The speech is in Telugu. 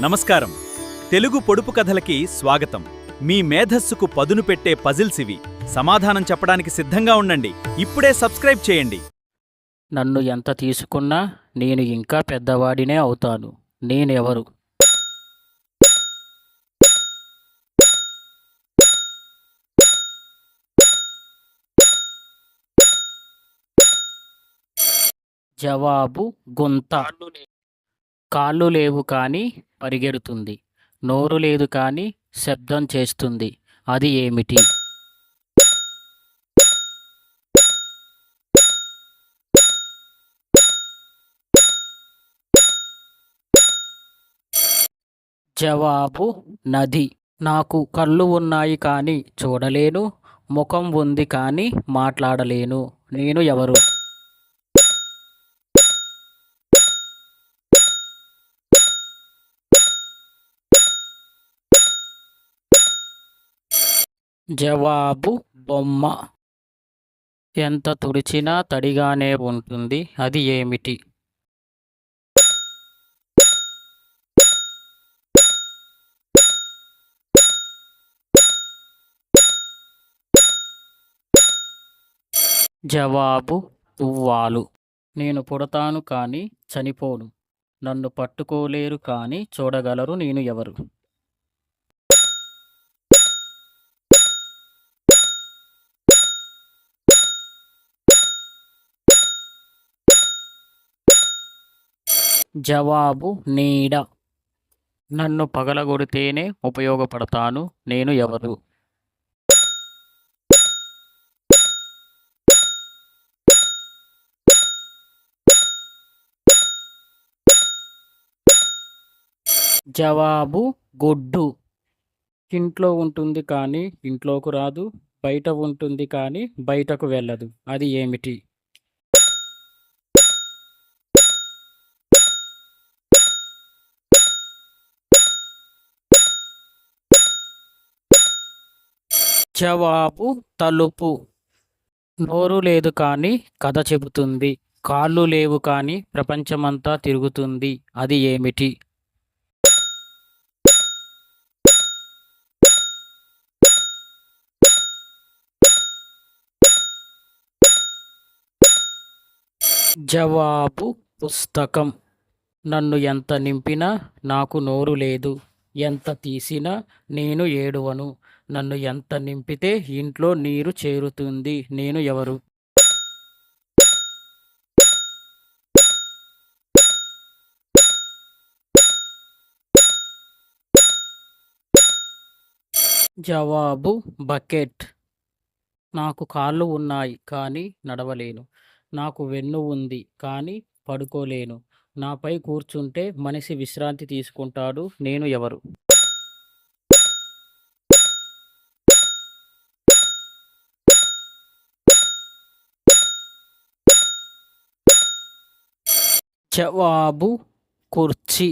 నమస్కారం. తెలుగు పొడుపు కథలకి స్వాగతం. మీ మేధస్సుకు పదును పెట్టే పజిల్స్ ఇవి. సమాధానం చెప్పడానికి సిద్ధంగా ఉండండి. ఇప్పుడే సబ్స్క్రైబ్ చేయండి. నన్ను ఎంత తీసుకున్నా నేను ఇంకా పెద్దవాడినే అవుతాను. నేనెవరు? జవాబు గుంత. కాళ్ళు లేవు కానీ పరిగెడుతుంది, నోరు లేదు కానీ శబ్దం చేస్తుంది. అది ఏమిటి? జవాబు నది. నాకు కళ్ళు ఉన్నాయి కానీ చూడలేను, ముఖం ఉంది కానీ మాట్లాడలేను. నేను ఎవరు? జవాబు బొమ్మ. ఎంత తుడిచినా తడిగానే ఉంటుంది. అది ఏమిటి? జవాబు తువ్వాలు. నేను పుడతాను కానీ చనిపోను, నన్ను పట్టుకోలేరు కానీ చూడగలరు. నేను ఎవరు? జవాబు నీడ. నన్ను పగలగొడితేనే ఉపయోగపడతాను. నేను ఎవరు? జవాబు గుడ్డు. ఇంట్లో ఉంటుంది కానీ ఇంట్లోకి రాదు, బయట ఉంటుంది కానీ బయటకు వెళ్ళదు. అది ఏమిటి? జవాబు తలుపు. నోరు లేదు కానీ కథ చెబుతుంది, కాళ్ళు లేవు కానీ ప్రపంచమంతా తిరుగుతుంది. అది ఏమిటి? జవాబు పుస్తకం. నన్ను ఎంత నింపినా నాకు నోరు లేదు, ఎంత తీసినా నేను ఏడువను. నన్ను ఎంత నింపితే ఇంట్లో నీరు చేరుతుంది. నేను ఎవరు? జవాబు బకెట్. నాకు కాళ్ళు ఉన్నాయి కానీ నడవలేను, నాకు వెన్ను ఉంది కానీ పడుకోలేను, నాపై కూర్చుంటే మనిషి విశ్రాంతి తీసుకుంటాడు. నేను ఎవరు? జవాబు కుర్చీ.